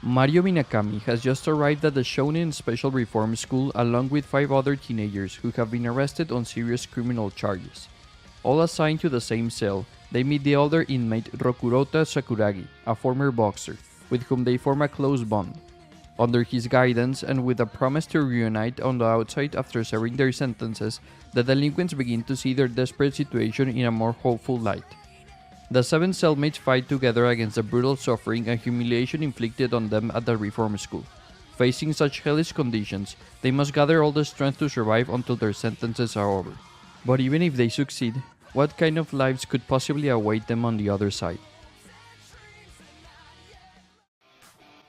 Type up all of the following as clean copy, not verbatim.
Mario Minakami has just arrived at the Shonen Special Reform School along with 5 other teenagers who have been arrested on serious criminal charges. All assigned to the same cell, they meet the older inmate Rokurota Sakuragi, a former boxer, with whom they form a close bond. Under his guidance and with a promise to reunite on the outside after serving their sentences, the delinquents begin to see their desperate situation in a more hopeful light. The 7 cellmates fight together against the brutal suffering and humiliation inflicted on them at the reform school. Facing such hellish conditions, they must gather all the strength to survive until their sentences are over. But even if they succeed, what kind of lives could possibly await them on the other side?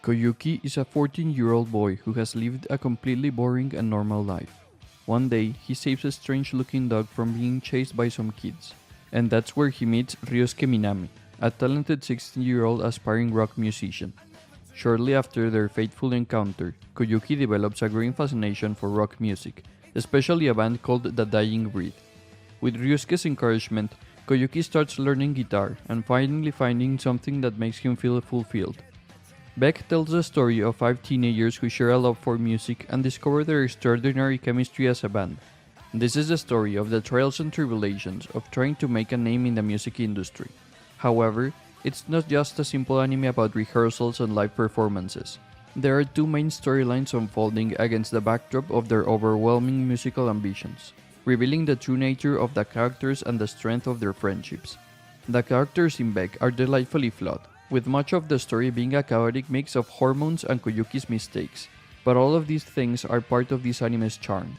Koyuki is a 14-year-old boy who has lived a completely boring and normal life. One day, he saves a strange-looking dog from being chased by some kids. And that's where he meets Ryosuke Minami, a talented 16-year-old aspiring rock musician. Shortly after their fateful encounter, Koyuki develops a growing fascination for rock music, especially a band called The Dying Breed. With Ryosuke's encouragement, Koyuki starts learning guitar and finally finding something that makes him feel fulfilled. Beck tells the story of 5 teenagers who share a love for music and discover their extraordinary chemistry as a band. This is the story of the trials and tribulations of trying to make a name in the music industry. However, it's not just a simple anime about rehearsals and live performances. There are 2 main storylines unfolding against the backdrop of their overwhelming musical ambitions, revealing the true nature of the characters and the strength of their friendships. The characters in Beck are delightfully flawed, with much of the story being a chaotic mix of hormones and Koyuki's mistakes, but all of these things are part of this anime's charm.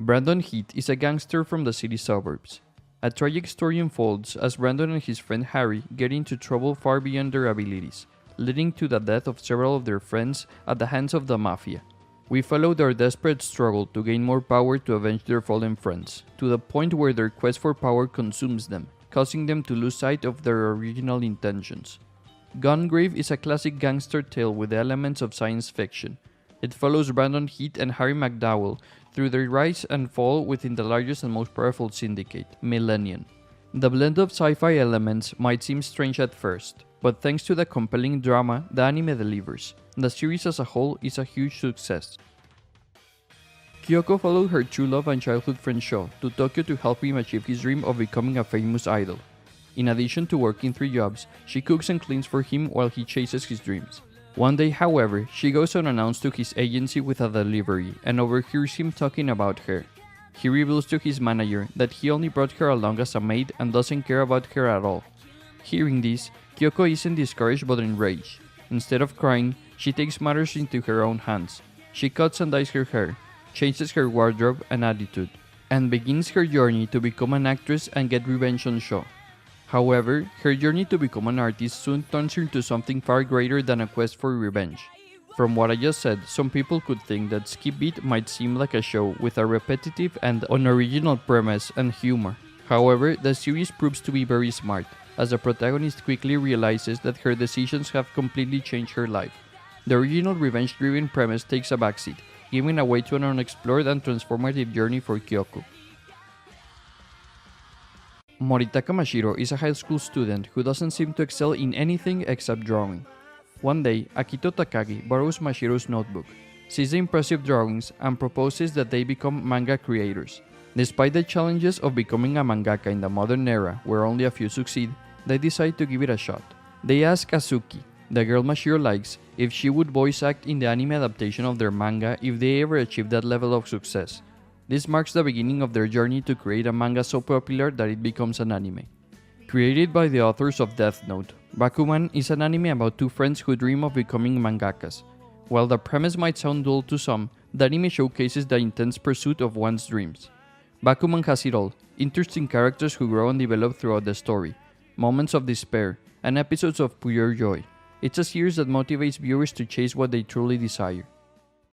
Brandon Heath is a gangster from the city suburbs. A tragic story unfolds as Brandon and his friend Harry get into trouble far beyond their abilities, leading to the death of several of their friends at the hands of the mafia. We follow their desperate struggle to gain more power to avenge their fallen friends, to the point where their quest for power consumes them, causing them to lose sight of their original intentions. Gungrave is a classic gangster tale with elements of science fiction. It follows Brandon Heath and Harry McDowell through their rise and fall within the largest and most powerful syndicate, Millennium. The blend of sci-fi elements might seem strange at first, but thanks to the compelling drama the anime delivers, the series as a whole is a huge success. Kyoko followed her true love and childhood friend Sho to Tokyo to help him achieve his dream of becoming a famous idol. In addition to working 3 jobs, she cooks and cleans for him while he chases his dreams. One day, however, she goes unannounced to his agency with a delivery and overhears him talking about her. He reveals to his manager that he only brought her along as a maid and doesn't care about her at all. Hearing this, Kyoko isn't discouraged but enraged. Instead of crying, she takes matters into her own hands. She cuts and dyes her hair, changes her wardrobe and attitude, and begins her journey to become an actress and get revenge on Sho. However, her journey to become an artist soon turns her into something far greater than a quest for revenge. From what I just said, some people could think that Skip Beat might seem like a show with a repetitive and unoriginal premise and humor. However, the series proves to be very smart, as the protagonist quickly realizes that her decisions have completely changed her life. The original revenge-driven premise takes a backseat, giving way to an unexplored and transformative journey for Kyoko. Moritaka Mashiro is a high school student who doesn't seem to excel in anything except drawing. One day, Akito Takagi borrows Mashiro's notebook, sees the impressive drawings, and proposes that they become manga creators. Despite the challenges of becoming a mangaka in the modern era, where only a few succeed, they decide to give it a shot. They ask Azuki, the girl Mashiro likes, if she would voice act in the anime adaptation of their manga if they ever achieve that level of success. This marks the beginning of their journey to create a manga so popular that it becomes an anime. Created by the authors of Death Note, Bakuman is an anime about 2 friends who dream of becoming mangakas. While the premise might sound dull to some, the anime showcases the intense pursuit of one's dreams. Bakuman has it all: interesting characters who grow and develop throughout the story, moments of despair, and episodes of pure joy. It's a series that motivates viewers to chase what they truly desire.